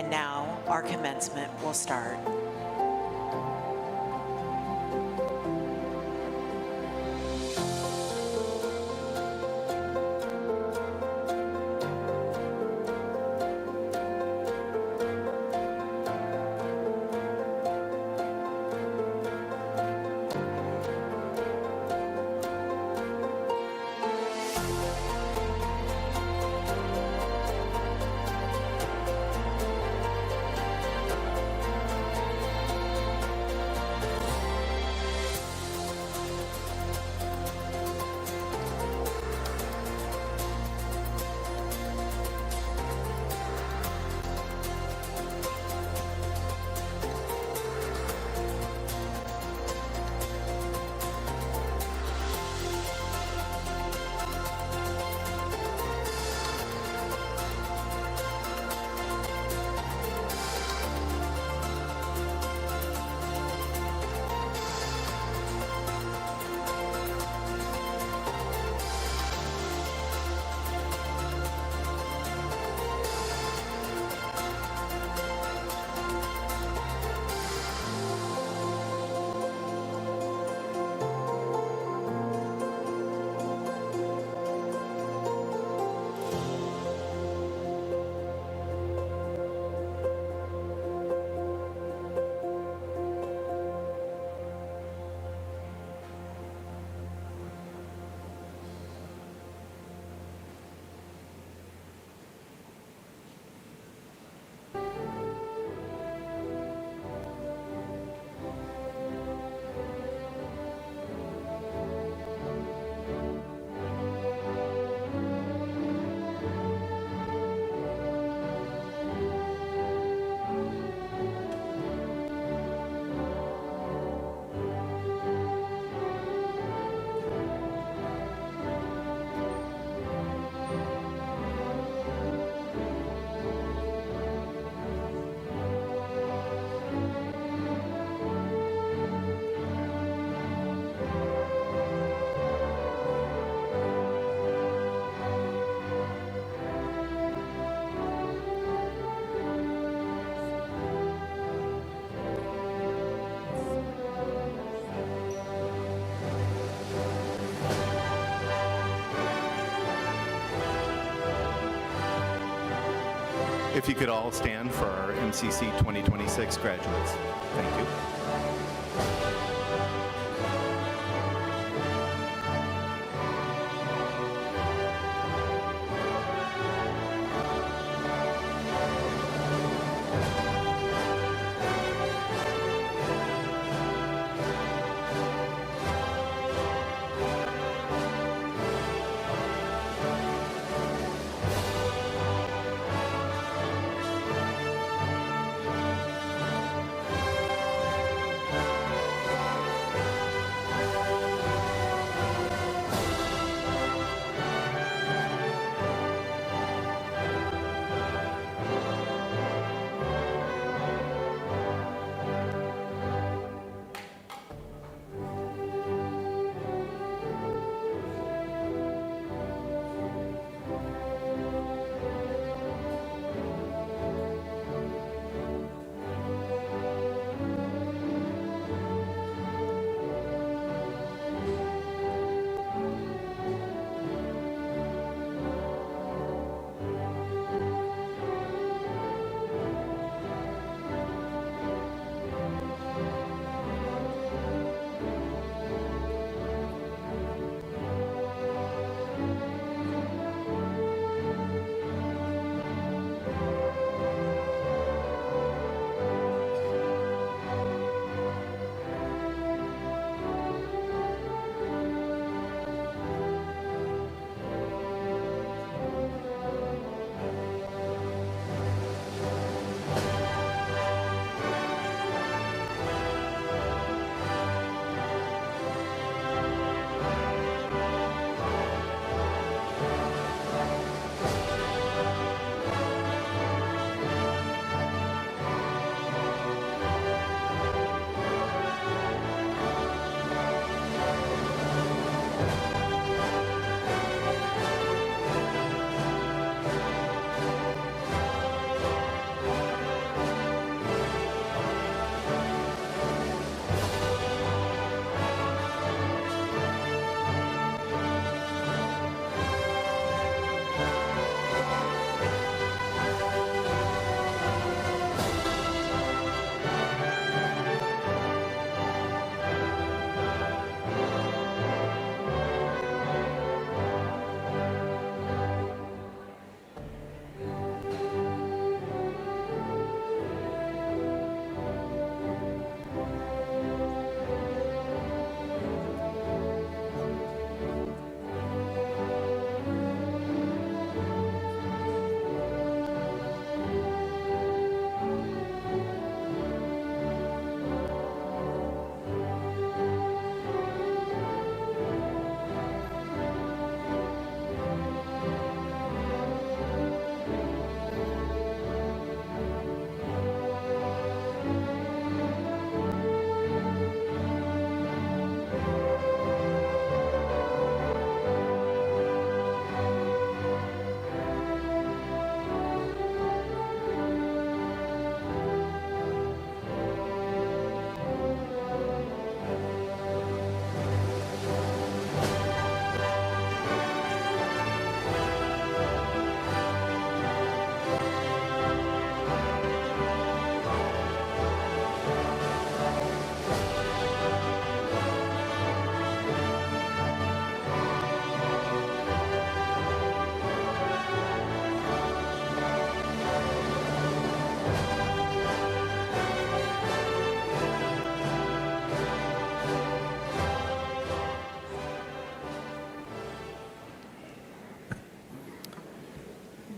And now our commencement will start. If you could all stand for our MCC 2026 graduates. Thank you.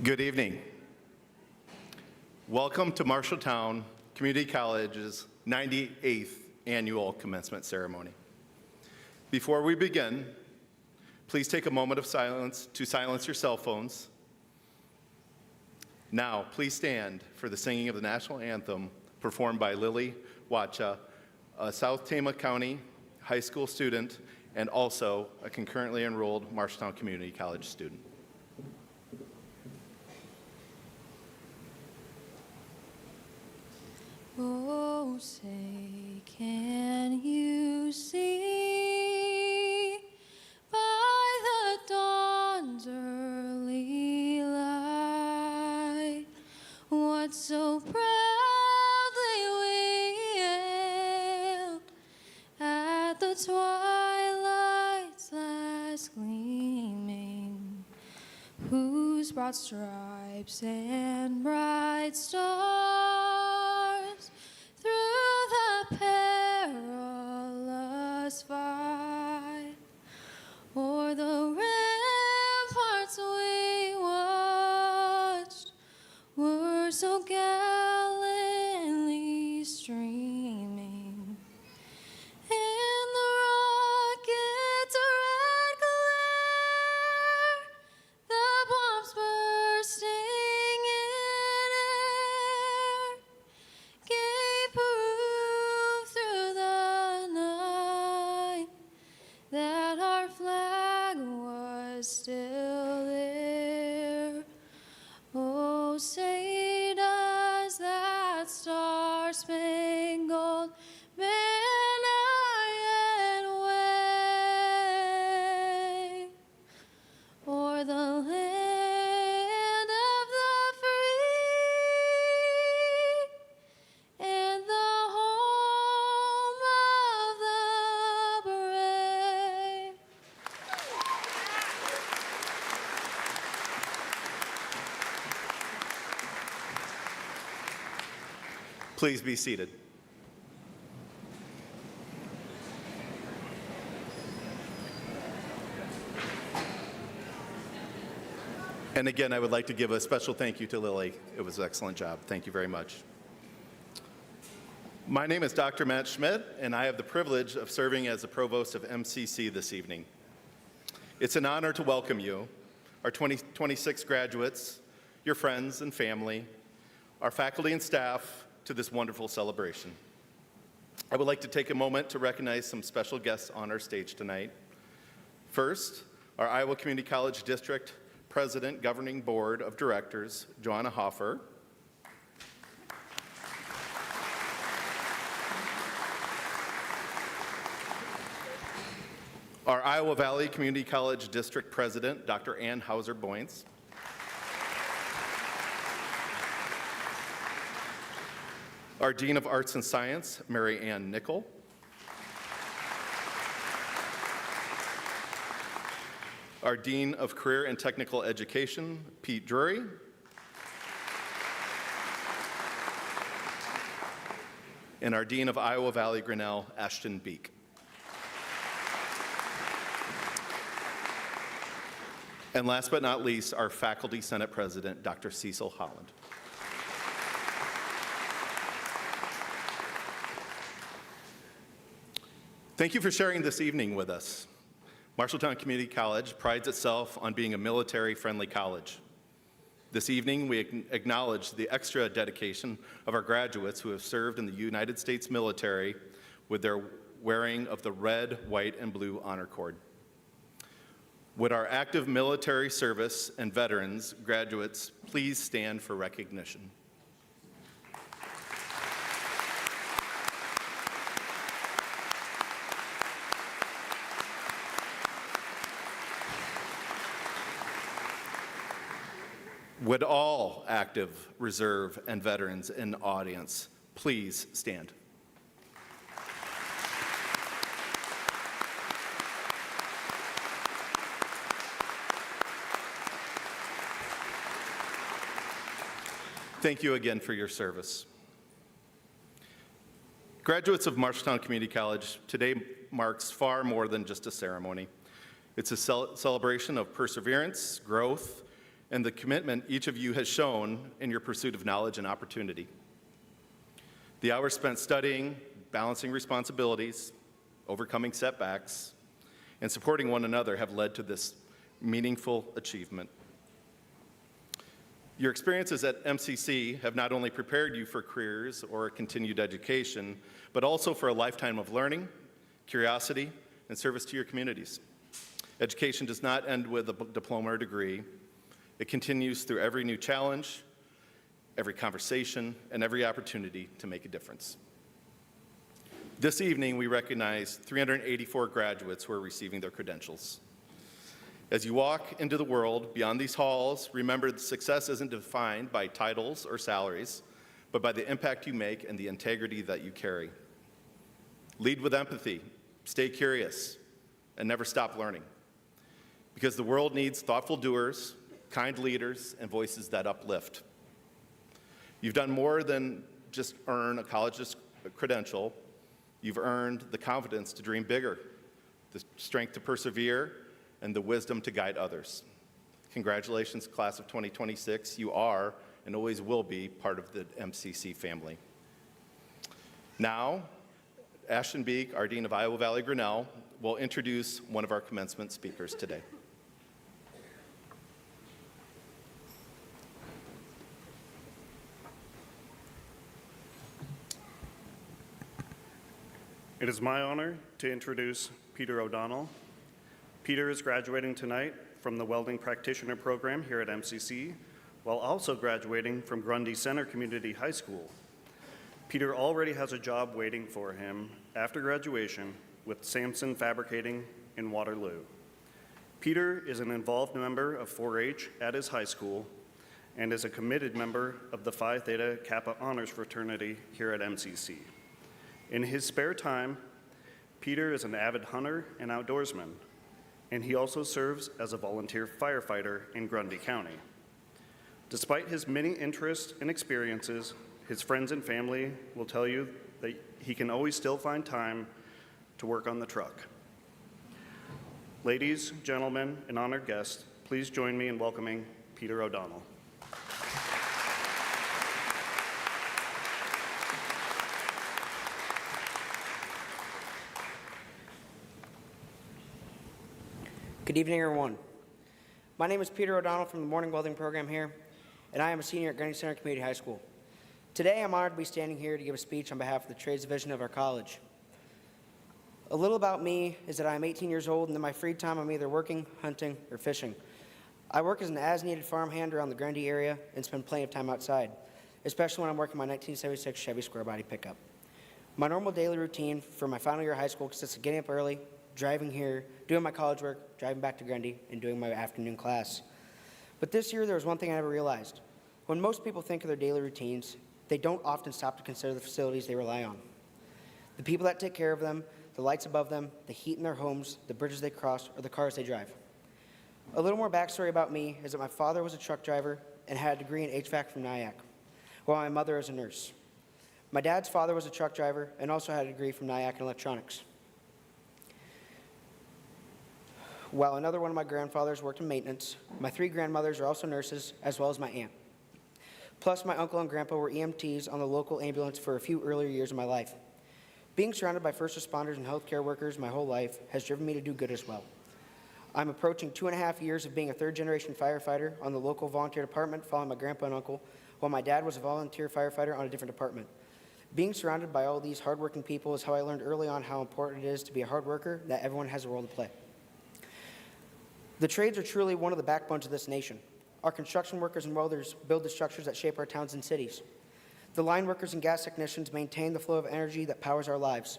Good evening. Welcome to Marshalltown Community College's 98th annual commencement ceremony. Before we begin, please take a moment of silence to silence your cell phones. Now, please stand for the singing of the national anthem performed by Lily Wacha, a South Tama County high school student and also a concurrently enrolled Marshalltown Community College student. Oh, say, can you see by the dawn's early light what so proudly we hailed at the twilight's last gleaming, whose broad stripes and bright stars through the perilous fight o'er the ramparts we watched were so gallantly streaming. In the rocket's red glare, the bombs bursting in air gave proof through the night that our flag was still there. Oh, say does that star-spangled banner yet wave o'er the land of the free and the home of the brave? Please be seated. And again, I would like to give a special thank you to Lily. It was an excellent job. Thank you very much. My name is Dr. Matt Schmidt, and I have the privilege of serving as the provost of MCC this evening. It's an honor to welcome you, our 2026 graduates, your friends and family, our faculty and staff, to this wonderful celebration. I would like to take a moment to recognize some special guests on our stage tonight. First, our Iowa Community College District President, Governing Board of Directors, Joanna Hoffer. Our Iowa Valley Community College District President, Dr. Ann Hauser-Boynes. Our Dean of Arts and Science, Mary Ann Nickel. Our Dean of Career and Technical Education, Pete Drury. And our Dean of Iowa Valley Grinnell, Ashton Beek. And last but not least, our Faculty Senate President, Dr. Cecil Holland. Thank you for sharing this evening with us. Marshalltown Community College prides itself on being a military-friendly college. This evening, we acknowledge the extra dedication of our graduates who have served in the United States military with their wearing of the red, white, and blue honor cord. Would our active military service and veterans graduates please stand for recognition? Would all active reserve and veterans in the audience please stand? Thank you again for your service. Graduates of Marshalltown Community College, today marks far more than just a ceremony. It's a celebration of perseverance, growth, and the commitment each of you has shown in your pursuit of knowledge and opportunity. The hours spent studying, balancing responsibilities, overcoming setbacks, and supporting one another have led to this meaningful achievement. Your experiences at MCC have not only prepared you for careers or continued education, but also for a lifetime of learning, curiosity, and service to your communities. Education does not end with a diploma or degree. It continues through every new challenge, every conversation, and every opportunity to make a difference. This evening, we recognize 384 graduates who are receiving their credentials. As you walk into the world beyond these halls, remember that success isn't defined by titles or salaries, but by the impact you make and the integrity that you carry. Lead with empathy, stay curious, and never stop learning. Because the world needs thoughtful doers, kind leaders, and voices that uplift. You've done more than just earn a college credential. You've earned the confidence to dream bigger, the strength to persevere, and the wisdom to guide others. Congratulations, class of 2026. You are and always will be part of the MCC family. Now, Ashton Beek, our Dean of Iowa Valley Grinnell, will introduce one of our commencement speakers today. It is my honor to introduce Peter O'Donnell. Peter is graduating tonight from the Welding Practitioner Program here at MCC, while also graduating from Grundy Center Community High School. Peter already has a job waiting for him after graduation with Sampson Fabricating in Waterloo. Peter is an involved member of 4-H at his high school and is a committed member of the Phi Theta Kappa Honors Fraternity here at MCC. In his spare time, Peter is an avid hunter and outdoorsman, and he also serves as a volunteer firefighter in Grundy County. Despite his many interests and experiences, his friends and family will tell you that he can always still find time to work on the truck. Ladies, gentlemen, and honored guests, please join me in welcoming Peter O'Donnell. Good evening, everyone. My name is Peter O'Donnell from the Morning Welding Program here, and I am a senior at Grundy Center Community High School. Today, I'm honored to be standing here to give a speech on behalf of the Trades Division of our college. A little about me is that I'm 18 years old, and in my free time, I'm either working, hunting, or fishing. I work as an as-needed farmhand around the Grundy area and spend plenty of time outside, especially when I'm working my 1976 Chevy Square Body pickup. My normal daily routine for my final year of high school consists of getting up early, driving here, doing my college work, driving back to Grundy, and doing my afternoon class. But this year, there was one thing I never realized. When most people think of their daily routines, they don't often stop to consider the facilities they rely on. The people that take care of them, the lights above them, the heat in their homes, the bridges they cross, or the cars they drive. A little more backstory about me is that my father was a truck driver and had a degree in HVAC from NIAC, while my mother is a nurse. My dad's father was a truck driver and also had a degree from NIAC in electronics, while another one of my grandfathers worked in maintenance. My 3 grandmothers are also nurses, as well as my aunt. Plus, my uncle and grandpa were EMTs on the local ambulance for a few earlier years of my life. Being surrounded by first responders and healthcare workers my whole life has driven me to do good as well. I'm approaching 2.5 years of being a third-generation firefighter on the local volunteer department following my grandpa and uncle, while my dad was a volunteer firefighter on a different department. Being surrounded by all these hardworking people is how I learned early on how important it is to be a hard worker, that everyone has a role to play. The trades are truly one of the backbones of this nation. Our construction workers and welders build the structures that shape our towns and cities. The line workers and gas technicians maintain the flow of energy that powers our lives.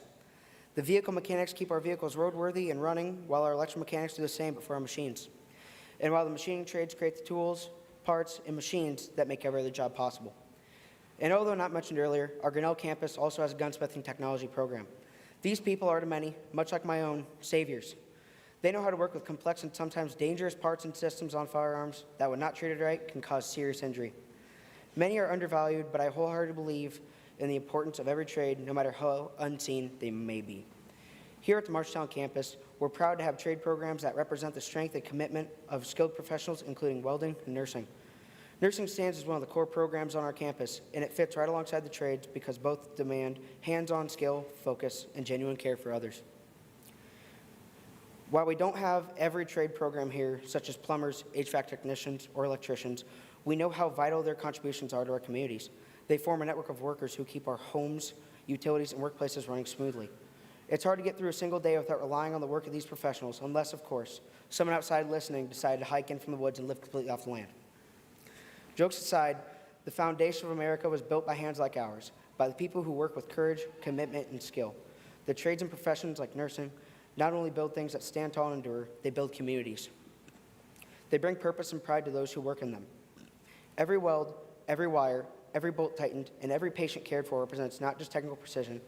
The vehicle mechanics keep our vehicles roadworthy and running, while our electromechanics do the same but for our machines. And while the machining trades create the tools, parts, and machines that make every other job possible. And although not mentioned earlier, our Grinnell campus also has a gunsmithing technology program. These people are to many, much like my own, saviors. They know how to work with complex and sometimes dangerous parts and systems on firearms that, when not treated right, can cause serious injury. Many are undervalued, but I wholeheartedly believe in the importance of every trade, no matter how unseen they may be. Here at the Marshtown campus, we're proud to have trade programs that represent the strength and commitment of skilled professionals, including welding and nursing. Nursing stands as one of the core programs on our campus, and it fits right alongside the trades because both demand hands-on skill, focus, and genuine care for others. While we don't have every trade program here, such as plumbers, HVAC technicians, or electricians, we know how vital their contributions are to our communities. They form a network of workers who keep our homes, utilities, and workplaces running smoothly. It's hard to get through a single day without relying on the work of these professionals, unless, of course, someone outside listening decided to hike in from the woods and live completely off the land. Jokes aside, the foundation of America was built by hands like ours, by the people who work with courage, commitment, and skill. The trades and professions like nursing not only build things that stand tall and endure, they build communities. They bring purpose and pride to those who work in them. Every weld, every wire, every bolt tightened, and every patient cared for represents not just technical precision,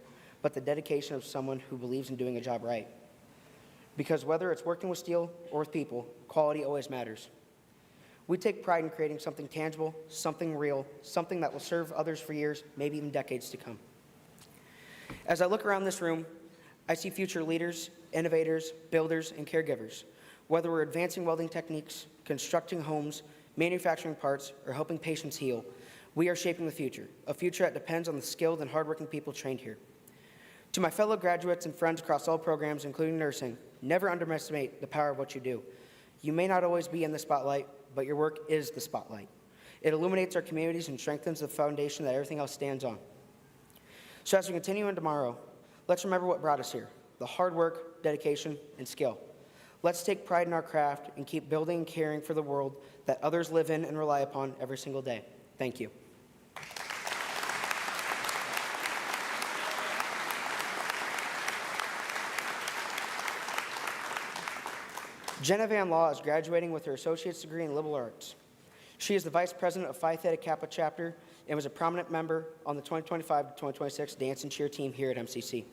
but the dedication of someone who believes in doing a job right. Because whether it's working with steel or with people, quality always matters. We take pride in creating something tangible, something real, something that will serve others for years, maybe even decades to come. As I look around this room, I see future leaders, innovators, builders, and caregivers. Whether we're advancing welding techniques, constructing homes, manufacturing parts, or helping patients heal, we are shaping the future, a future that depends on the skilled and hardworking people trained here. To my fellow graduates and friends across all programs, including nursing, never underestimate the power of what you do. You may not always be in the spotlight, but your work is the spotlight. It illuminates our communities and strengthens the foundation that everything else stands on. So as we continue on tomorrow, let's remember what brought us here, the hard work, dedication, and skill. Let's take pride in our craft and keep building and caring for the world that others live in and rely upon every single day. Thank you. Jenna Van Law is graduating with her associate's degree in liberal arts. She is the vice president of Phi Theta Kappa chapter and was a prominent member on the 2025 to 2026 dance and cheer team here at MCC.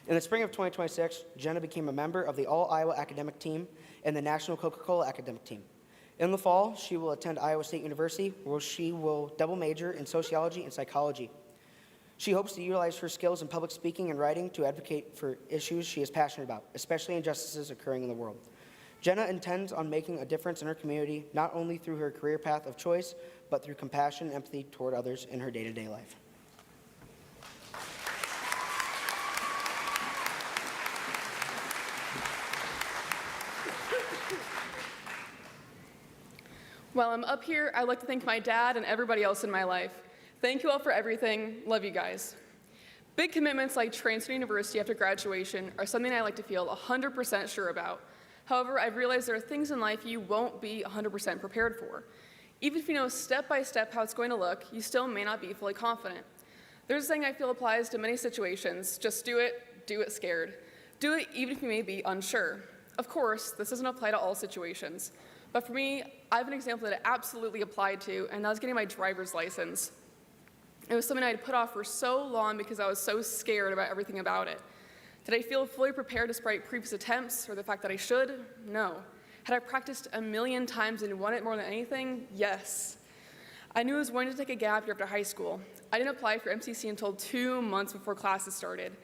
In the spring of 2026, Jenna became a member of the All-Iowa Academic Team and the National Coca-Cola Academic Team. In the fall, she will attend Iowa State University, where she will double major in sociology and psychology. She hopes to utilize her skills in public speaking and writing to advocate for issues she is passionate about, especially injustices occurring in the world. Jenna intends on making a difference in her community, not only through her career path of choice, but through compassion and empathy toward others in her day-to-day life. While I'm up here, I'd like to thank my dad and everybody else in my life. Thank you all for everything. Love you guys. Big commitments like transfer to university after graduation are something I like to feel 100% sure about. However, I've realized there are things in life you won't be 100% prepared for. Even if you know step by step how it's going to look, you still may not be fully confident. There's a saying I feel applies to many situations: just do it scared. Do it even if you may be unsure. Of course, this doesn't apply to all situations. But for me, I have an example that it absolutely applied to, and that was getting my driver's license. It was something I had put off for so long because I was so scared about everything about it. Did I feel fully prepared despite previous attempts or the fact that I should? No. Had I practiced a million times and wanted it more than anything? Yes. I knew I was wanting to take a gap year after high school. I didn't apply for MCC until 2 months before classes started.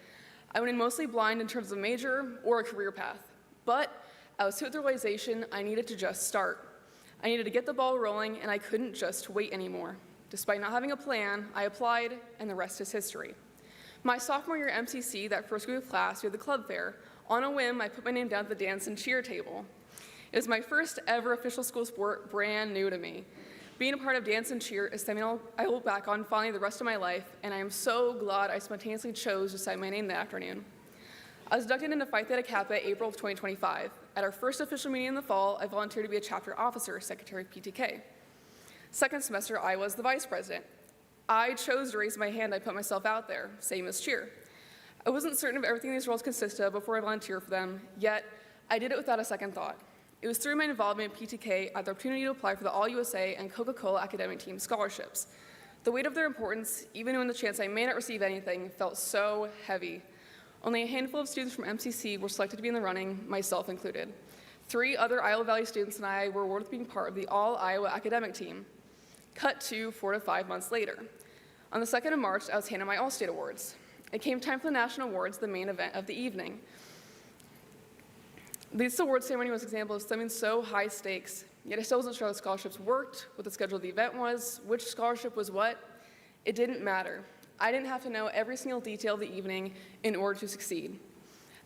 I went in mostly blind in terms of major or a career path. But I was hit with the realization I needed to just start. I needed to get the ball rolling, and I couldn't just wait anymore. Despite not having a plan, I applied, and the rest is history. My sophomore year at MCC, that first week of class, we had the club fair. On a whim, I put my name down at the dance and cheer table. It was my first ever official school sport, brand new to me. Being a part of dance and cheer is something I will look back on fondly the rest of my life, and I am so glad I spontaneously chose to sign my name that afternoon. I was inducted into Phi Theta Kappa April of 2025. At our first official meeting in the fall, I volunteered to be a chapter officer, secretary of PTK. Second semester, I was the vice president. I chose to raise my hand. I put myself out there, same as cheer. I wasn't certain of everything these roles consisted of before I volunteered for them, yet I did it without a second thought. It was through my involvement in PTK I had the opportunity to apply for the All-USA and Coca-Cola Academic Team scholarships. The weight of their importance, even when the chance I may not receive anything, felt so heavy. Only a handful of students from MCC were selected to be in the running, myself included. 3 other Iowa Valley students and I were awarded being part of the All-Iowa Academic Team. Cut to 4 to 5 months later. On the 2nd of March, I was handed my All-State Awards. It came time for the National Awards, the main event of the evening. This award ceremony was an example of something so high stakes, yet I still wasn't sure how the scholarships worked, what the schedule of the event was, which scholarship was what. It didn't matter. I didn't have to know every single detail of the evening in order to succeed.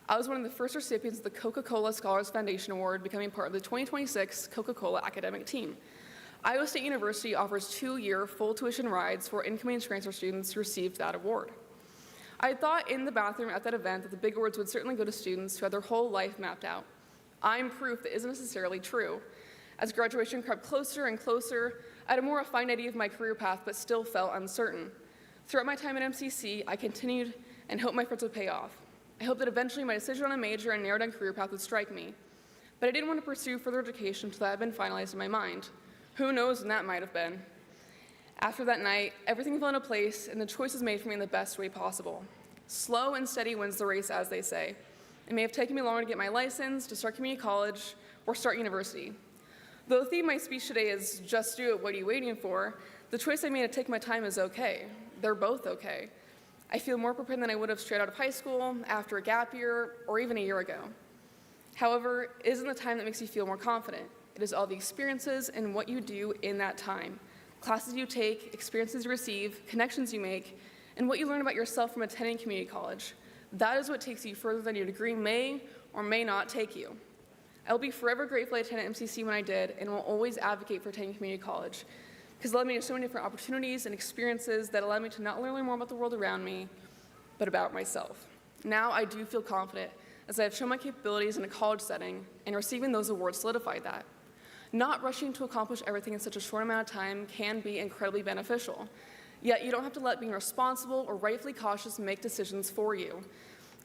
I was one of the first recipients of the Coca-Cola Scholars Foundation Award, becoming part of the 2026 Coca-Cola academic team. Iowa State University offers 2-year full tuition rides for incoming transfer students who received that award. I thought in the bathroom at that event that the big awards would certainly go to students who had their whole life mapped out. I'm proof that isn't necessarily true. As graduation crept closer and closer, I had a more refined idea of my career path, but still felt uncertain. Throughout my time at MCC, I continued and hoped my efforts would pay off. I hoped that eventually my decision on a major and narrowed down career path would strike me. But I didn't want to pursue further education until that had been finalized in my mind. Who knows when that might have been. After that night, everything fell into place and the choice was made for me in the best way possible. Slow and steady wins the race, as they say. It may have taken me longer to get my license, to start community college, or start university. Though the theme of my speech today is just do it, what are you waiting for, the choice I made to take my time is okay. They're both okay. I feel more prepared than I would have straight out of high school, after a gap year, or even a year ago. However, it isn't the time that makes you feel more confident. It is all the experiences and what you do in that time. Classes you take, experiences you receive, connections you make, and what you learn about yourself from attending community college. That is what takes you further than your degree may or may not take you. I will be forever grateful I attended MCC when I did, and will always advocate for attending community college, because it led me to so many different opportunities and experiences that allowed me to not only learn more about the world around me, but about myself. Now I do feel confident, as I have shown my capabilities in a college setting, and receiving those awards solidified that. Not rushing to accomplish everything in such a short amount of time can be incredibly beneficial. Yet you don't have to let being responsible or rightfully cautious make decisions for you.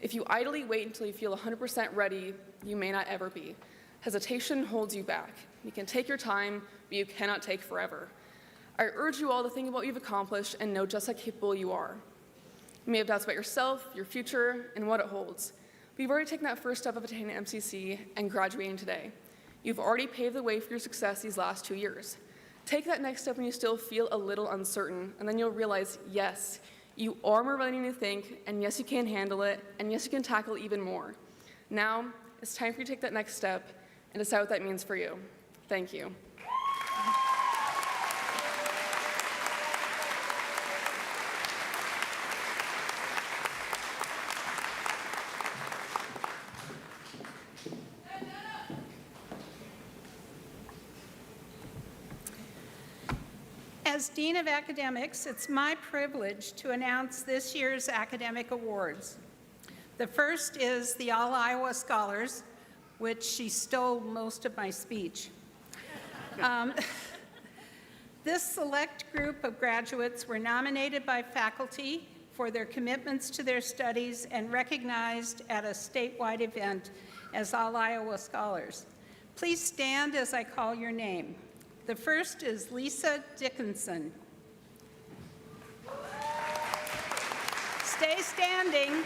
If you idly wait until you feel 100% ready, you may not ever be. Hesitation holds you back. You can take your time, but you cannot take forever. I urge you all to think about what you've accomplished and know just how capable you are. You may have doubts about yourself, your future, and what it holds. But you've already taken that first step of attending MCC and graduating today. You've already paved the way for your success these last 2 years. Take that next step when you still feel a little uncertain, and then you'll realize, yes, you are more ready than you think, and yes, you can handle it, and yes, you can tackle even more. Now, it's time for you to take that next step and decide what that means for you. Thank you. As Dean of Academics, it's my privilege to announce this year's academic awards. The first is the All Iowa Scholars, which she stole most of my speech. This select group of graduates were nominated by faculty for their commitments to their studies and recognized at a statewide event as All Iowa Scholars. Please stand as I call your name. The first is Lisa Dickinson. Stay standing.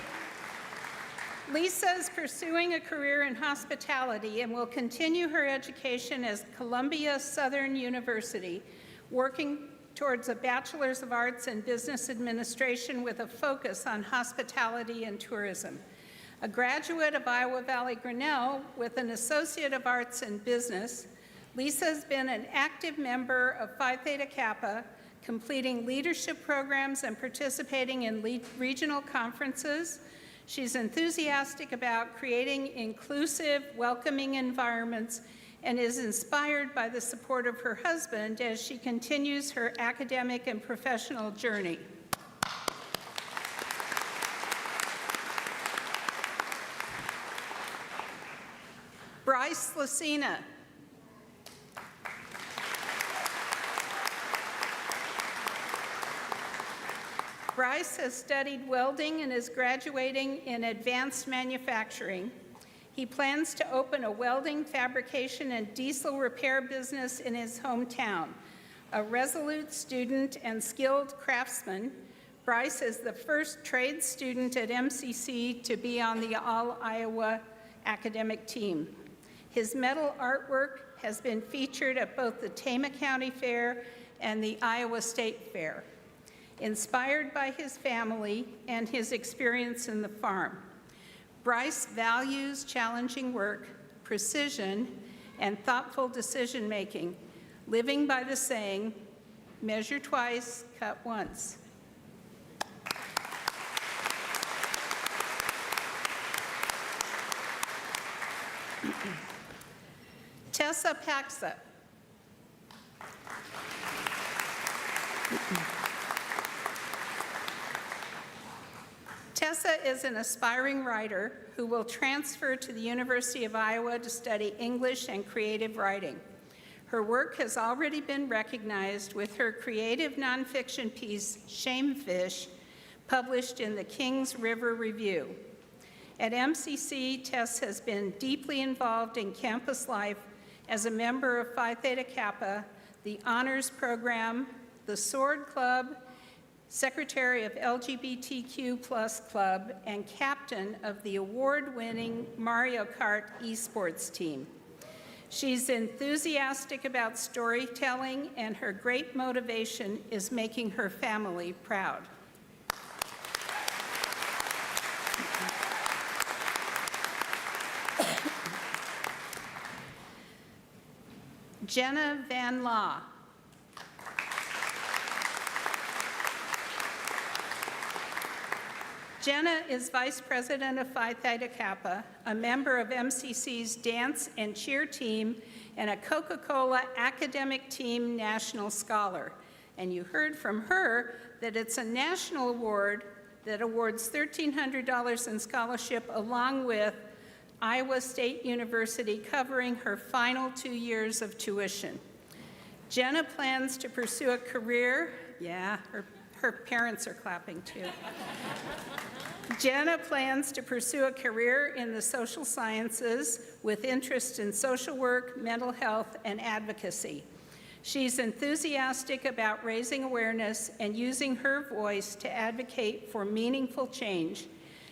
Lisa is pursuing a career in hospitality and will continue her education at Columbia Southern University, working towards a Bachelor's of Arts in Business Administration with a focus on hospitality and tourism. A graduate of Iowa Valley Grinnell with an Associate of Arts in Business, Lisa has been an active member of Phi Theta Kappa, completing leadership programs and participating in regional conferences. She's enthusiastic about creating inclusive, welcoming environments and is inspired by the support of her husband as she continues her academic and professional journey. Bryce Lucina. Bryce has studied welding and is graduating in advanced manufacturing. He plans to open a welding, fabrication, and diesel repair business in his hometown. A resolute student and skilled craftsman, Bryce is the first trade student at MCC to be on the All Iowa academic team. His metal artwork has been featured at both the Tama County Fair and the Iowa State Fair. Inspired by his family and his experience in the farm, Bryce values challenging work, precision, and thoughtful decision-making, living by the saying, measure twice, cut once. Tessa Paxa. Tessa is an aspiring writer who will transfer to the University of Iowa to study English and creative writing. Her work has already been recognized with her creative nonfiction piece, Shamefish, published in the Kings River Review. At MCC, Tess has been deeply involved in campus life as a member of Phi Theta Kappa, the Honors Program, the Sword Club, Secretary of LGBTQ+ Club, and captain of the award-winning Mario Kart esports team. She's enthusiastic about storytelling, and her great motivation is making her family proud. Jenna Van Law. Jenna is Vice President of Phi Theta Kappa, a member of MCC's dance and cheer team, and a Coca-Cola academic team national scholar. And you heard from her that it's a national award that awards $1,300 in scholarship along with Iowa State University covering her final 2 years of tuition. Jenna plans to pursue a career, yeah, her parents are clapping too. Jenna plans to pursue a career in the social sciences with interest in social work, mental health, and advocacy. She's enthusiastic about raising awareness and using her voice to advocate for meaningful change.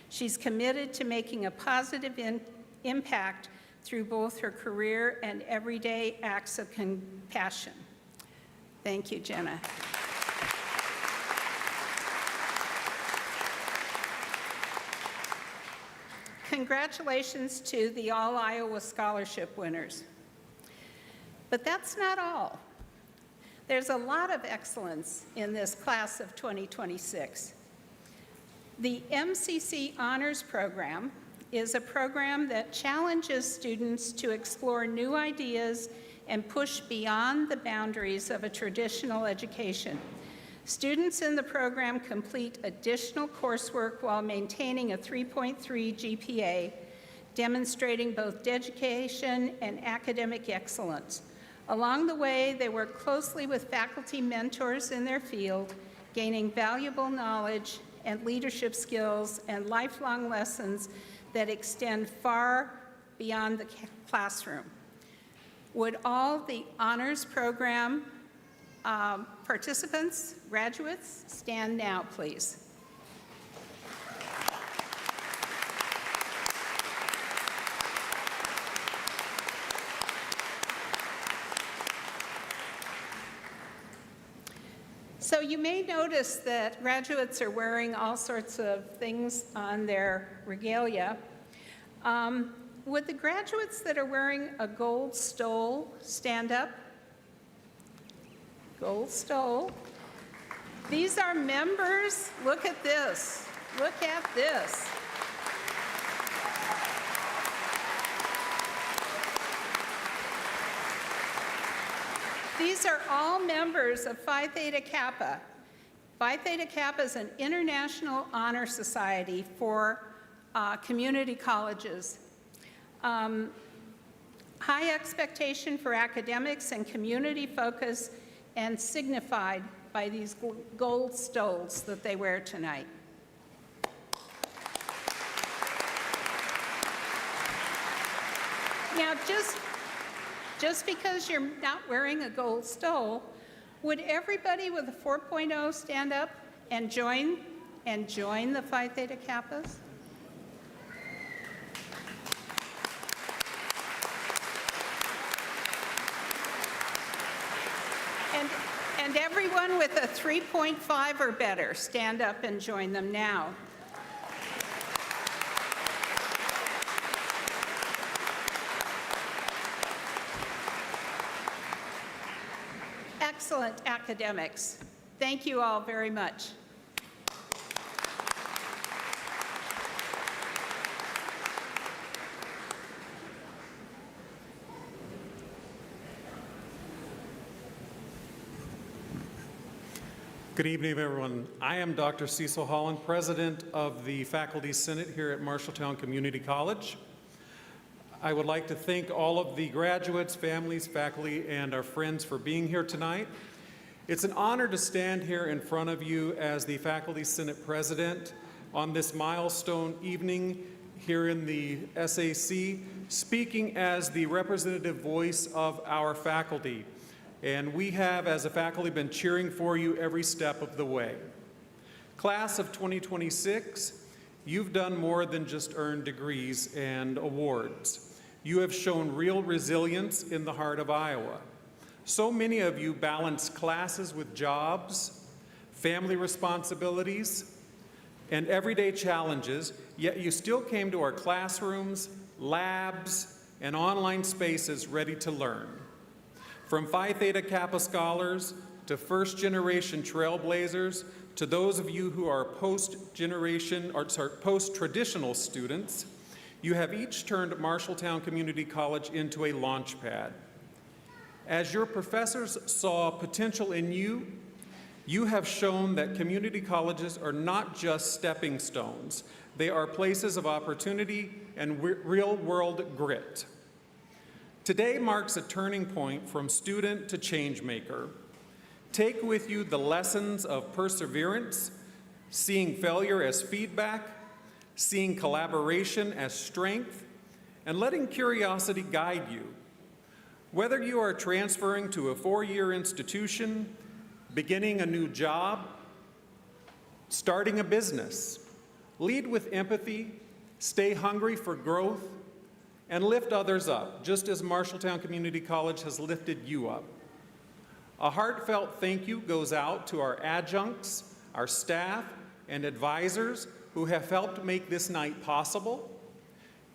She's committed to making a positive impact through both her career and everyday acts of compassion. Thank you, Jenna. Congratulations to the All Iowa Scholarship winners. But that's not all. There's a lot of excellence in this class of 2026. The MCC Honors Program is a program that challenges students to explore new ideas and push beyond the boundaries of a traditional education. Students in the program complete additional coursework while maintaining a 3.3 GPA, demonstrating both dedication and academic excellence. Along the way, they work closely with faculty mentors in their field, gaining valuable knowledge and leadership skills and lifelong lessons that extend far beyond the classroom. Would all the honors program participants, graduates, stand now, please. So you may notice that graduates are wearing all sorts of things on their regalia. Would the graduates that are wearing a gold stole stand up? Gold stole. These are members. Look at this. Look at this. These are all members of Phi Theta Kappa. Phi Theta Kappa is an international honor society for community colleges. High expectation for academics and community focus, and signified by these gold stoles that they wear tonight. Now, just because you're not wearing a gold stole, would everybody with a 4.0 stand up and join the Phi Theta Kappas? And everyone with a 3.5 or better, stand up and join them now. excellent academics. Thank you all very much. Good evening, everyone. I am Dr. Cecil Holland, President of the Faculty Senate here at Marshalltown Community College. I would like to thank all of the graduates, families, faculty, and our friends for being here tonight. It's an honor to stand here in front of you as the Faculty Senate President on this milestone evening here in the SAC, speaking as the representative voice of our faculty. And we have, as a faculty, been cheering for you every step of the way. Class of 2026, you've done more than just earn degrees and awards. You have shown real resilience in the heart of Iowa. So many of you balance classes with jobs, family responsibilities, and everyday challenges, yet you still came to our classrooms, labs, and online spaces ready to learn. From Phi Theta Kappa scholars to first-generation trailblazers to those of you who are post-traditional students, you have each turned Marshalltown Community College into a launch pad. As your professors saw potential in you, you have shown that community colleges are not just stepping stones. They are places of opportunity and real-world grit. Today marks a turning point from student to change maker. Take with you the lessons of perseverance, seeing failure as feedback, seeing collaboration as strength, and letting curiosity guide you. Whether you are transferring to a four-year institution, beginning a new job, starting a business, lead with empathy, stay hungry for growth, and lift others up, just as Marshalltown Community College has lifted you up. A heartfelt thank you goes out to our adjuncts, our staff, and advisors who have helped make this night possible.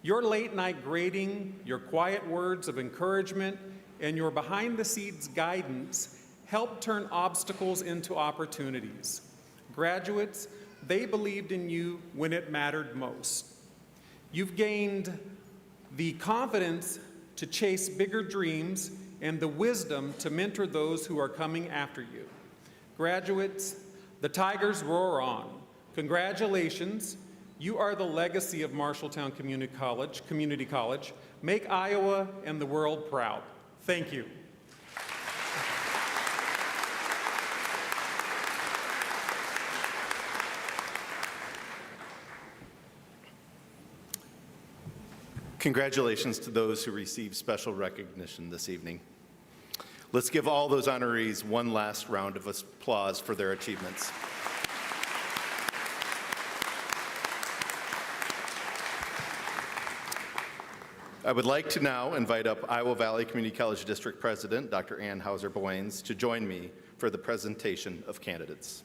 Your late-night grading, your quiet words of encouragement, and your behind-the-scenes guidance helped turn obstacles into opportunities. Graduates, they believed in you when it mattered most. You've gained the confidence to chase bigger dreams and the wisdom to mentor those who are coming after you. Graduates, the Tigers roar on. Congratulations. You are the legacy of Marshalltown Community College. Make Iowa and the world proud. Thank you. Congratulations to those who received special recognition this evening. Let's give all those honorees one last round of applause for their achievements. I would like to now invite up Iowa Valley Community College District President, Dr. Ann Hauser-Boyens, to join me for the presentation of candidates.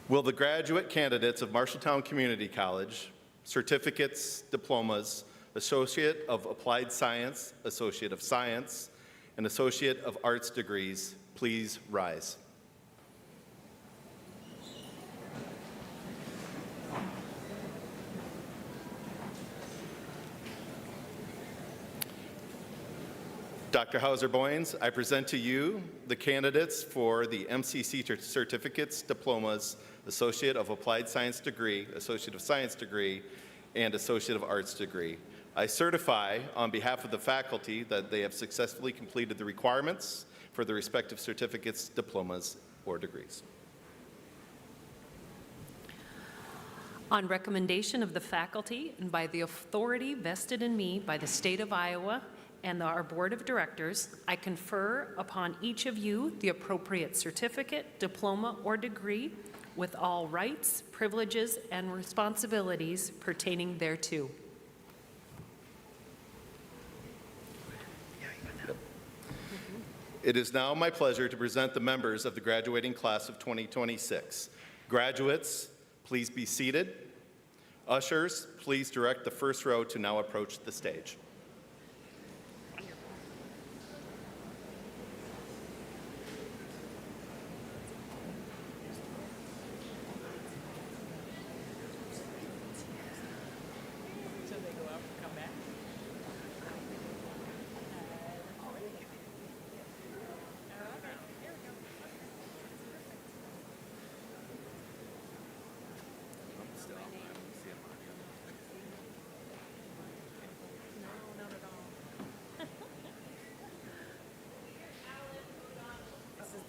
Will the graduate candidates of Marshalltown Community College, certificates, diplomas, Associate of Applied Science, Associate of Science, and Associate of Arts degrees, please rise? Dr. Hauser-Boyens, I present to you the candidates for the MCC certificates, diplomas, Associate of Applied Science degree, Associate of Science degree, and Associate of Arts degree. I certify on behalf of the faculty that they have successfully completed the requirements for the respective certificates, diplomas, or degrees. On recommendation of the faculty and by the authority vested in me by the state of Iowa and our board of directors, I confer upon each of you the appropriate certificate, diploma, or degree with all rights, privileges, and responsibilities pertaining thereto. It is now my pleasure to present the members of the graduating class of 2026. Graduates, please be seated. Ushers, please direct the first row to now approach the stage.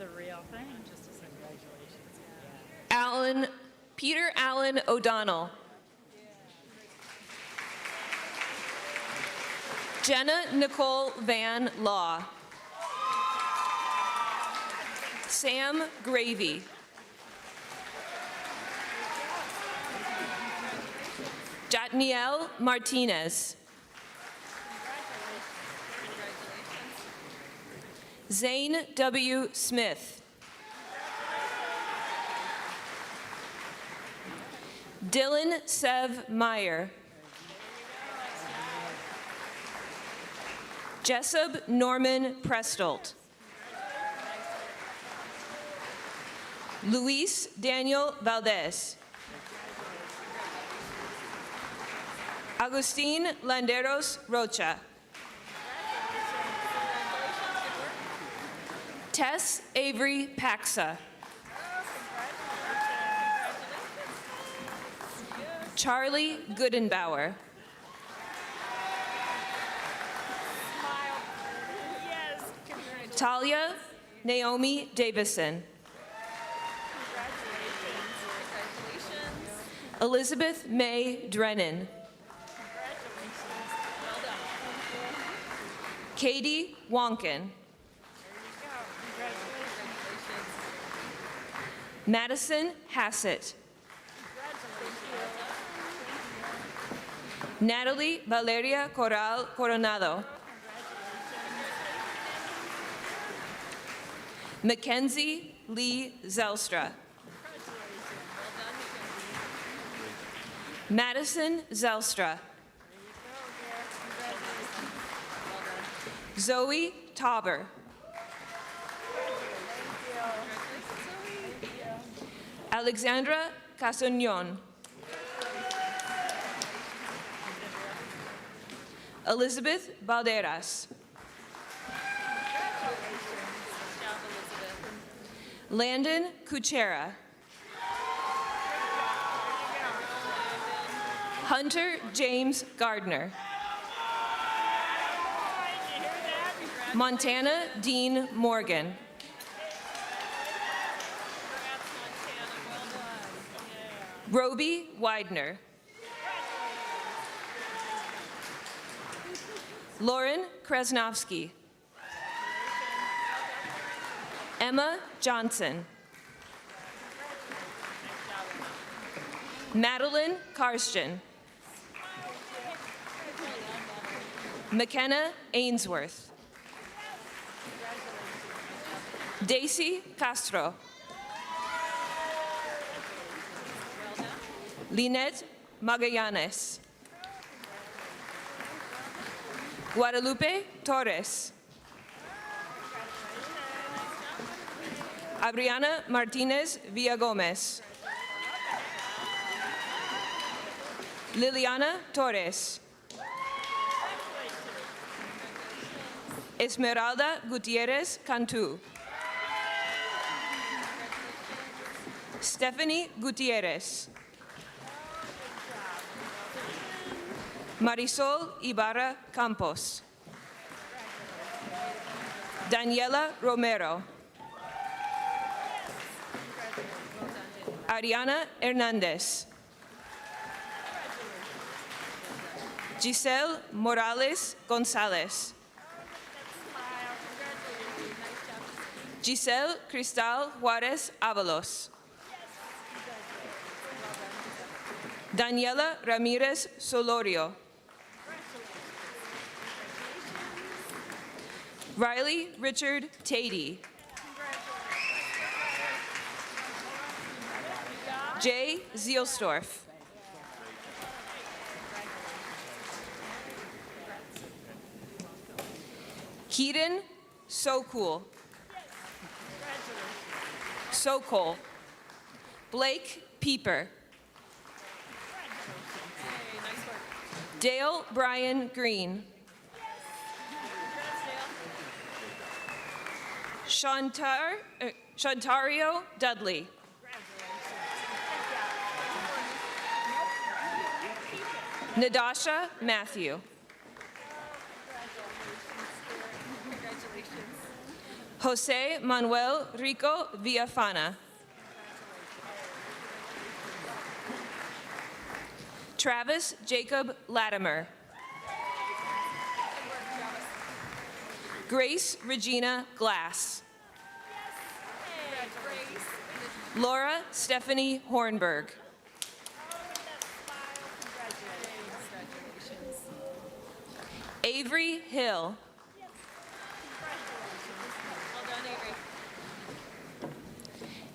the real thing. Just a second. Peter Allen O'Donnell. Jenna Nicole Van Law. Sam Gravy. Jatniel Martinez. Zane W. Smith. Dylan Sev Meyer. Jessup Norman Prestolt. Luis Daniel Valdez. Agustin Landeros Rocha. Tess Avery Paxa. Charlie Goodenbauer. Talia Naomi Davison. Elizabeth May Drennan. Katie Wonkin. Madison Hassett. Natalie Valeria Corral Coronado. Mackenzie Lee Zelstra. Madison Zelstra. Zoe Tauber. Alexandra Casognon. Elizabeth Valderas. Landon Kuchera. Hunter James Gardner. Montana Dean Morgan. Roby Widener. Lauren Kresnovsky. Emma Johnson. Madeline Karsten. McKenna Ainsworth. Daisy Castro. Lynette Magallanes. Guadalupe Torres. Adriana Martinez Villagomez. Liliana Torres. Esmeralda Gutierrez Cantu. Stephanie Gutierrez. Marisol Ibarra Campos. Daniela Romero. Ariana Hernandez. Giselle Morales Gonzalez. Giselle Cristal Juarez Avalos. Daniela Ramirez Solorio. Riley Richard Tatey. Jay Zielsdorf. Keaton Sokol. Sokol. Blake Pieper. Dale Brian Green. Shantario Dudley. Nadasha Matthew. Jose Manuel Rico Villafana. Travis Jacob Latimer. Grace Regina Glass. Laura Stephanie Hornberg. Avery Hill.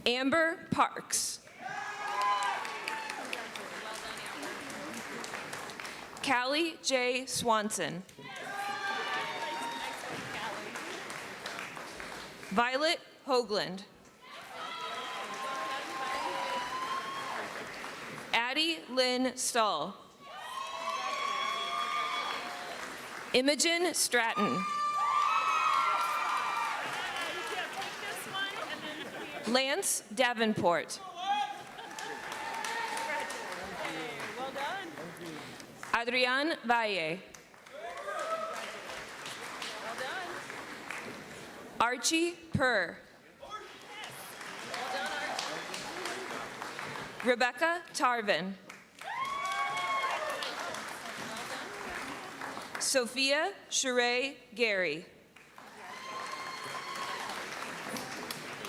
Amber Parks. Callie J. Swanson. Violet Hoagland. Addie Lynn Stahl. Imogen Stratton. Lance Davenport. Adrian Valle. Archie Purr. Rebecca Tarvin. Sophia Sheree Gary.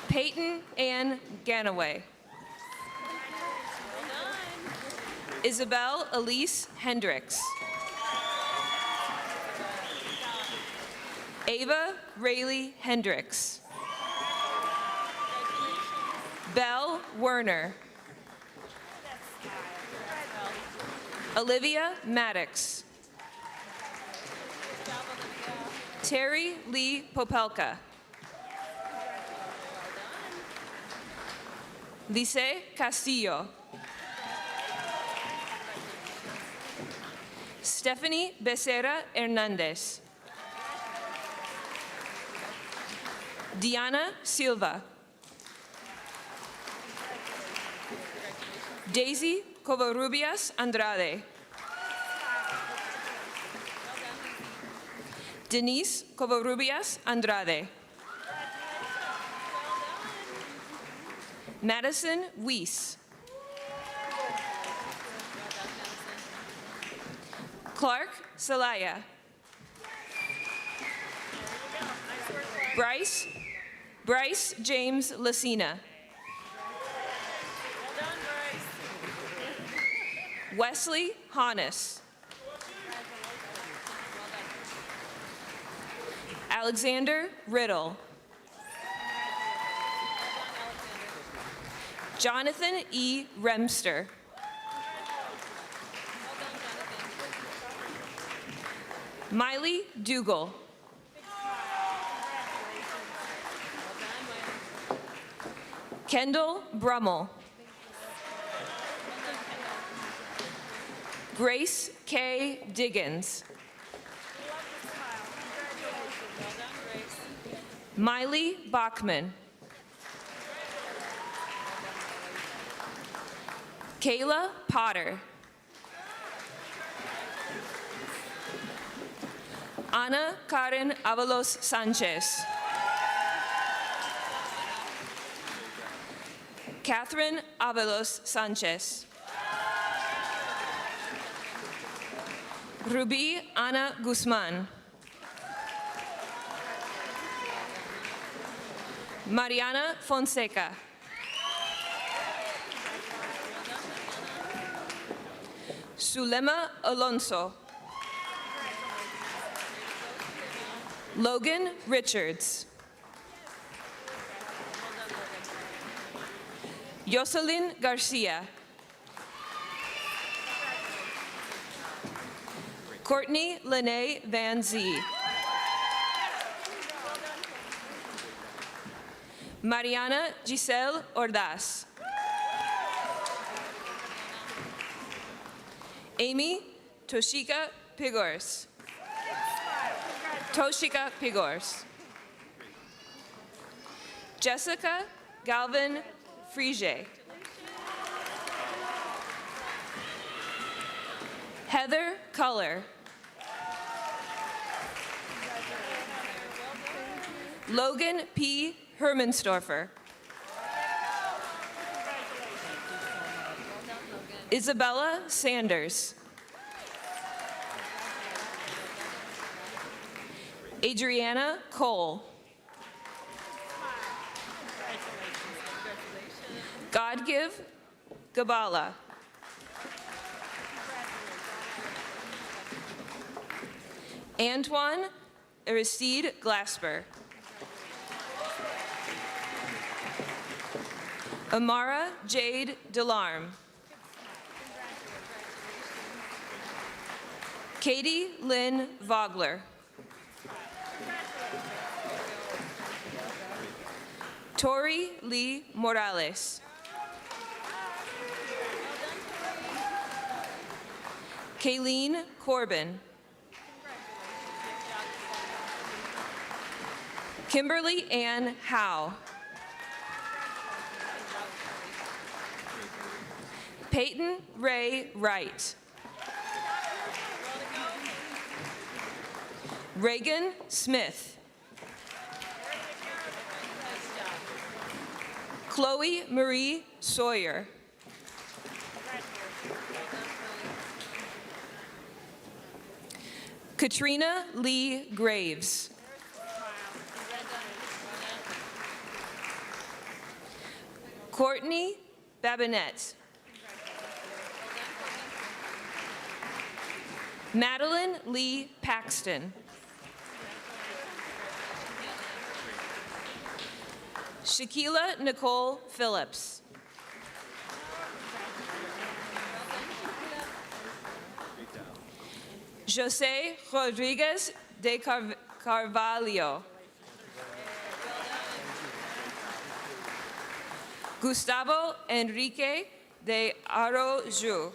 Peyton Ann Ganaway. Isabel Elise Hendricks. Ava Rayleigh Hendricks. Belle Werner. Olivia Maddox. Terry Lee Popelka. Lice Castillo. Stephanie Becerra Hernandez. Diana Silva. Daisy Covarrubias Andrade. Denise Covarrubias Andrade. Madison Weiss. Clark Salaya. Bryce James Lucina. Wesley Hannes. Alexander Riddle. Jonathan E. Remster. Miley Dougal. Kendall Brummel. Grace K. Diggins. Miley Bachman. Kayla Potter. Ana Karen Avalos Sanchez. Catherine Avalos Sanchez. Ruby Ana Guzman. Mariana Fonseca. Sulema Alonso. Logan Richards. Jocelyn Garcia. Courtney Lene Van Zee. Mariana Giselle Ordaz. Amy Toshika Pigors. Jessica Galvin Frige. Heather Culler. Logan P. Hermansdorfer. Isabella Sanders. Adriana Cole. Godgive Gabala. Antoine Aristide Glasper. Amara Jade Delarme. Katie Lynn Vogler. Tori Lee Morales. Kayleen Corbin. Kimberly Ann Howe. Peyton Ray Wright. Reagan Smith. Chloe Marie Sawyer. Katrina Lee Graves. Courtney Babinette. Madeline Lee Paxton. Shaquila Nicole Phillips. Jose Rodriguez de Carvalho. Gustavo Enrique de Araujo.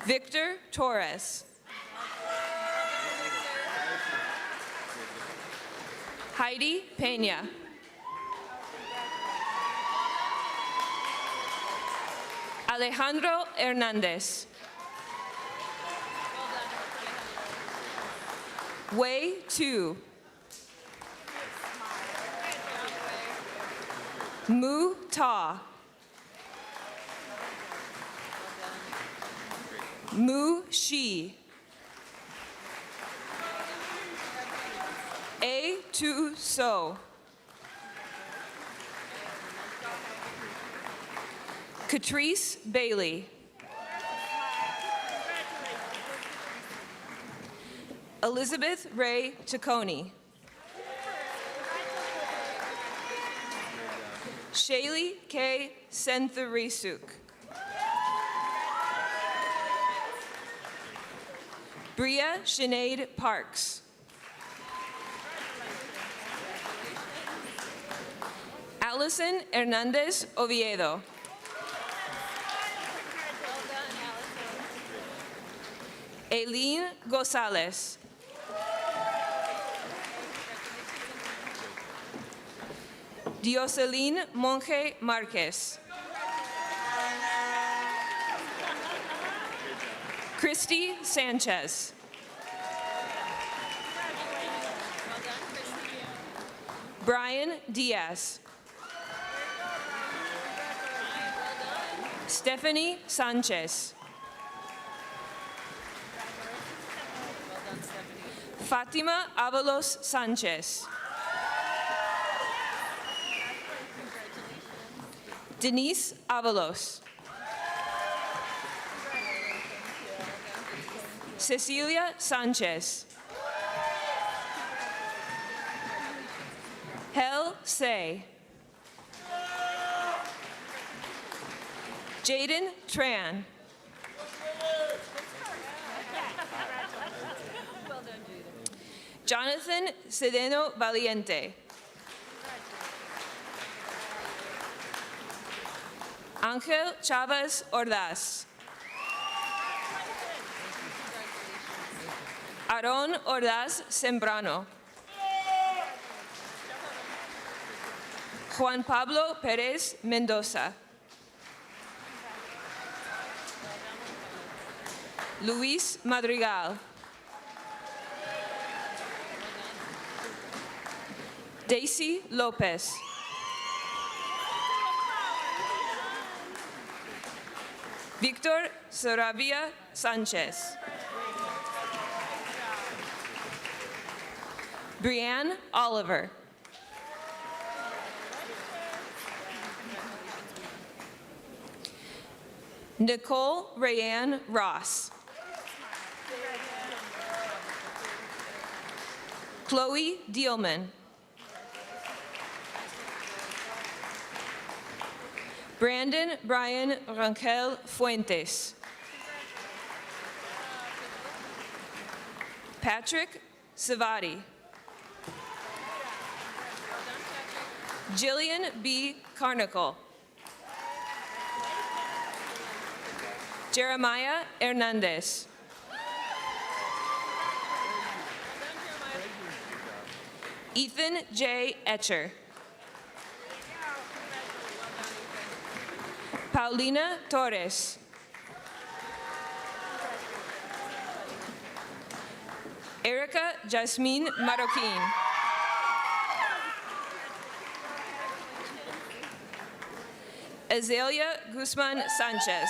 Victor Torres. Heidi Peña. Alejandro Hernandez. Wei Tu. Mu Ta. Mu Shi. A Tu So. Catrice Bailey. Elizabeth Ray Tacconi. Shaylee K. Sentharisuk. Bria Sinead Parks. Allison Hernandez Oviedo. Aileen Gonzalez. Dioselin Monge Marquez. Christy Sanchez. Brian Diaz. Stephanie Sanchez. Fatima Avalos Sanchez. Denise Avalos. Cecilia Sanchez. Hel Say. Jaden Tran. Jonathan Cedeno Valiente. Ángel Chavez Ordaz. Aaron Ordaz Sembrano. Juan Pablo Pérez Mendoza. Luis Madrigal. Daisy Lopez. Victor Saravia Sanchez. Brianne Oliver. Nicole Rayanne Ross. Chloe Dielman. Brandon Brian Rangel Fuentes. Patrick Savati. Jillian B. Carnicle. Jeremiah Hernandez. Ethan J. Etcher. Paulina Torres. Erica Jasmine Marroquin. Azalea Guzman Sanchez.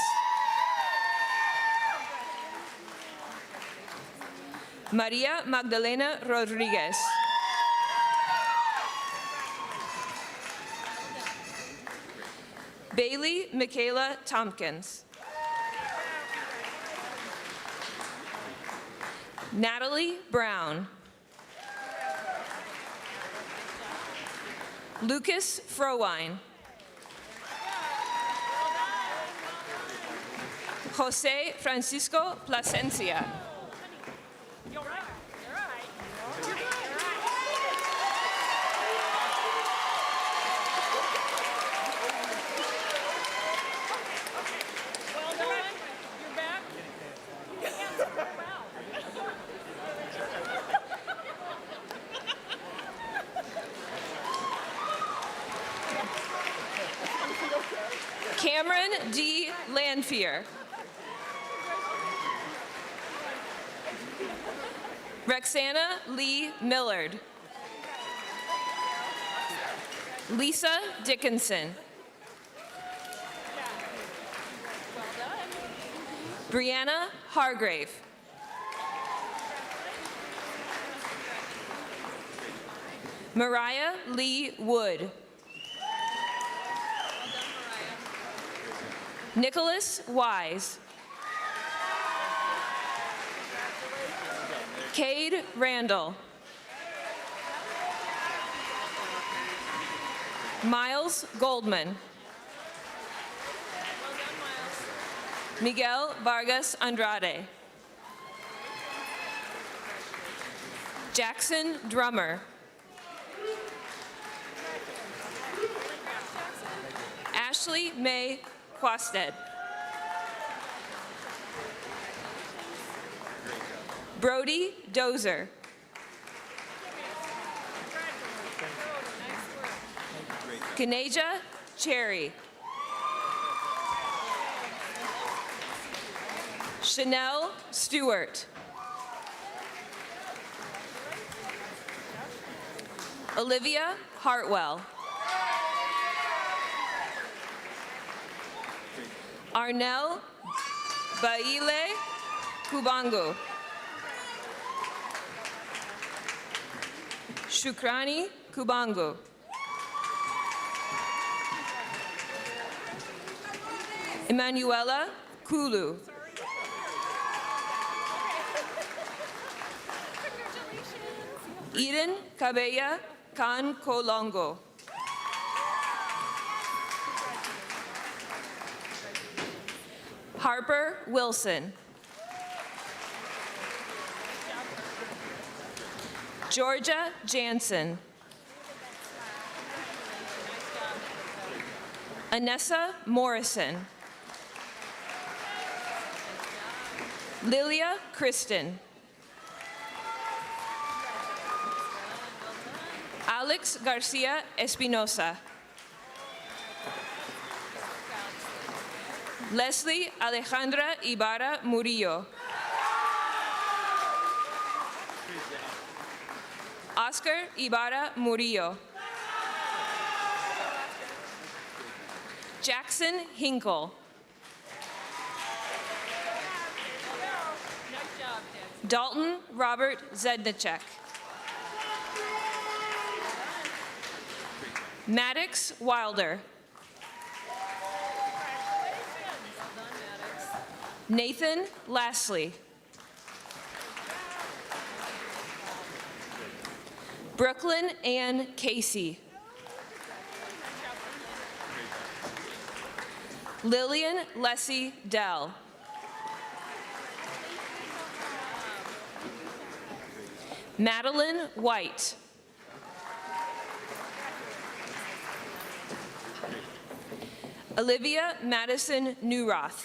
Maria Magdalena Rodriguez. Bailey Michaela Tompkins. Natalie Brown. Lucas Frowine. Jose Francisco Plasencia. Cameron D. Lanfear. Rexana Lee Millard. Lisa Dickinson. Brianna Hargrave. Mariah Lee Wood. Nicholas Wise. Cade Randall. Miles Goldman. Miguel Vargas Andrade. Jackson Drummer. Ashley May Quasted. Brody Dozer. Kaneja Cherry. Chanel Stewart. Olivia Hartwell. Arnell Baile Kubangu. Shukrani Kubangu. Emanuela Kulu. Eden Cabella Kan Kolongo. Harper Wilson. Georgia Jansen. Anessa Morrison. Lilia Kristen. Alex Garcia Espinosa. Leslie Alejandra Ibarra Murillo. Oscar Ibarra Murillo. Jackson Hinkle. Dalton Robert Zednicek. Maddox Wilder. Nathan Lastly. Brooklyn Ann Casey. Lillian Leslie Dell. Madeline White. Olivia Madison Newroth.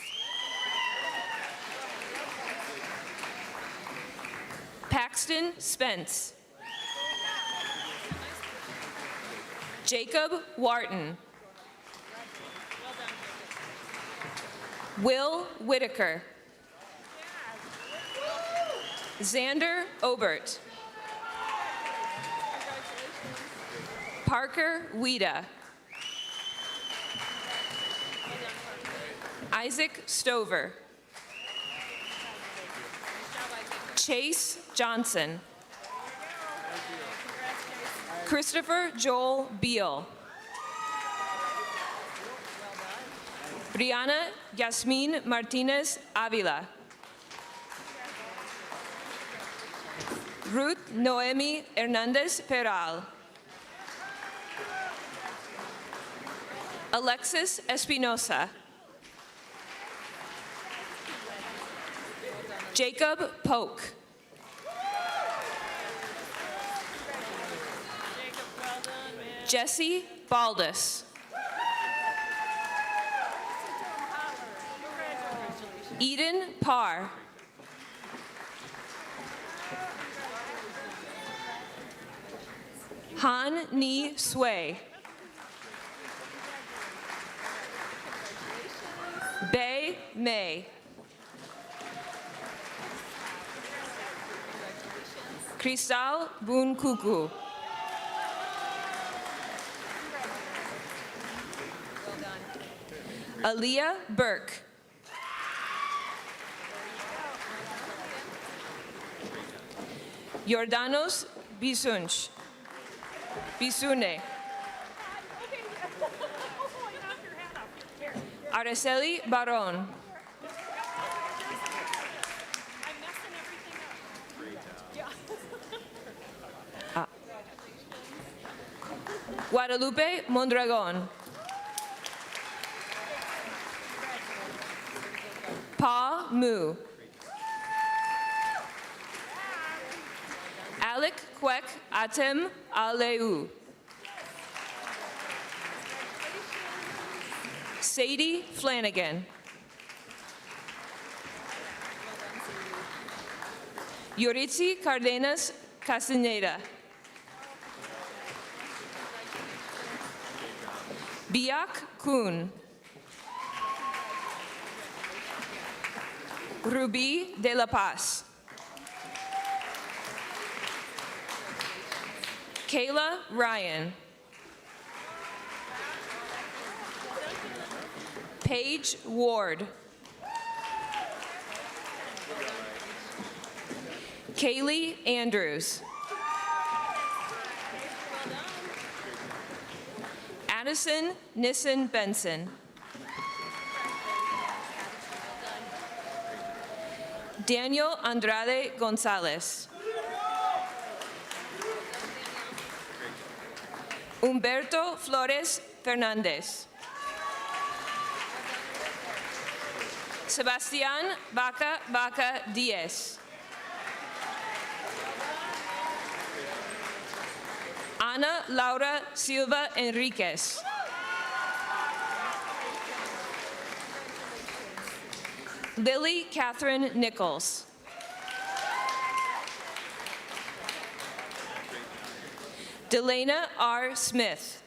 Paxton Spence. Jacob Wharton. Will Whitaker. Xander Obert. Parker Wida. Isaac Stover. Chase Johnson. Christopher Joel Beal. Brianna Yasmin Martinez Avila. Ruth Noemi Hernandez Peral. Alexis Espinosa. Jacob Polk. Jesse Baldus. Eden Parr. Han Ni Sway. Bei Mei. Cristal Bunkuku. Aaliyah Burke. Jordanos Bisunch. Bisune. Araceli Baron. Guadalupe Mondragon. Pa Mu. Alec Kwek Atem Aleu. Sadie Flanagan. Yuritsi Cardenas Castaneda. Biak Kun. Ruby de la Paz. Kayla Ryan. Paige Ward. Kaylee Andrews. Addison Nissen Benson. Daniel Andrade Gonzalez. Humberto Flores Fernandez. Sebastián Baca Diaz. Ana Laura Silva Enriquez. Lily Catherine Nichols. Delana R. Smith.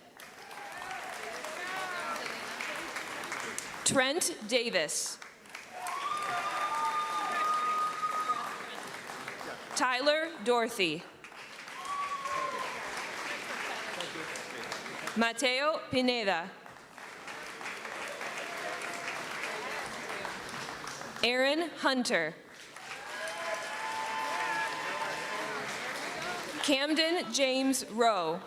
Trent Davis. Tyler Dorothy. Mateo Pineda. Aaron Hunter. Camden James Rowe.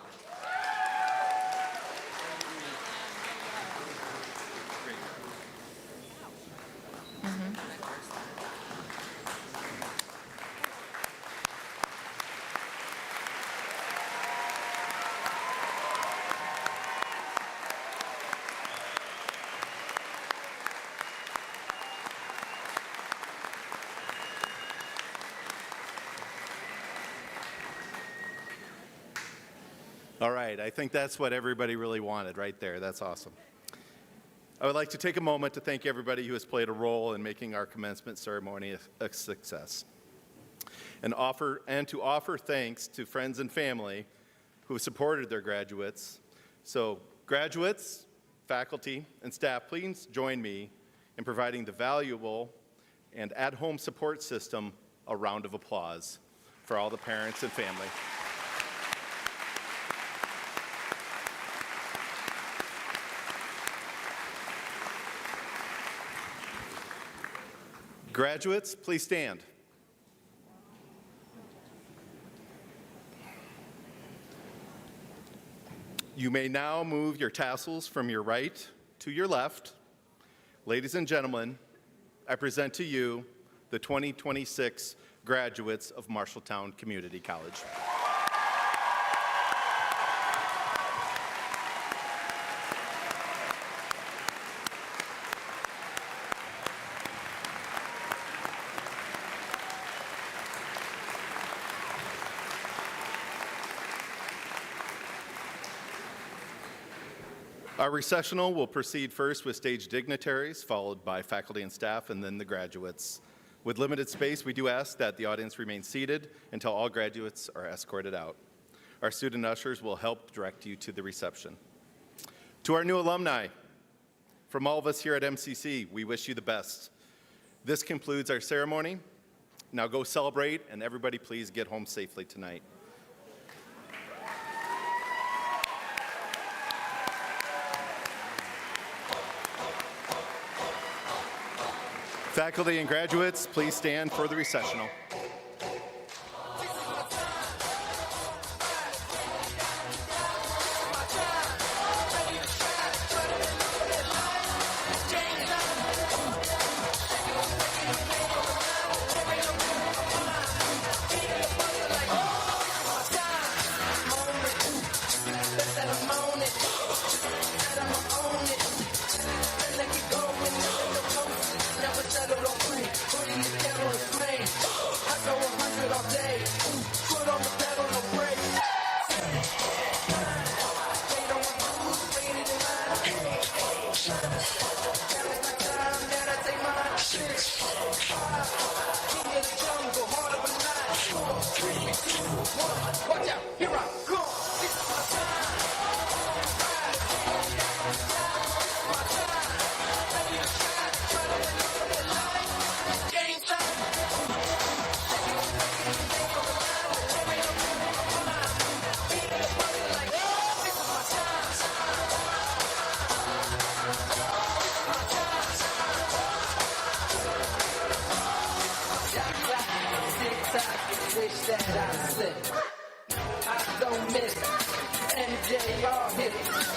All right, I think that's what everybody really wanted right there. That's awesome. I would like to take a moment to thank everybody who has played a role in making our commencement ceremony a success. And to offer thanks to friends and family who have supported their graduates. So graduates, faculty, and staff, please join me in providing the valuable and at-home support system a round of applause for all the parents and family. Graduates, please stand. You may now move your tassels from your right to your left. Ladies and gentlemen, I present to you the 2026 graduates of Marshalltown Community College. Our recessional will proceed first with stage dignitaries, followed by faculty and staff, and then the graduates. With limited space, we do ask that the audience remain seated until all graduates are escorted out. Our student ushers will help direct you to the reception. To our new alumni, from all of us here at MCC, we wish you the best. This concludes our ceremony. Now go celebrate, and everybody please get home safely tonight. Faculty and graduates, please stand for the recessional. I don't miss MJ, y'all hit it.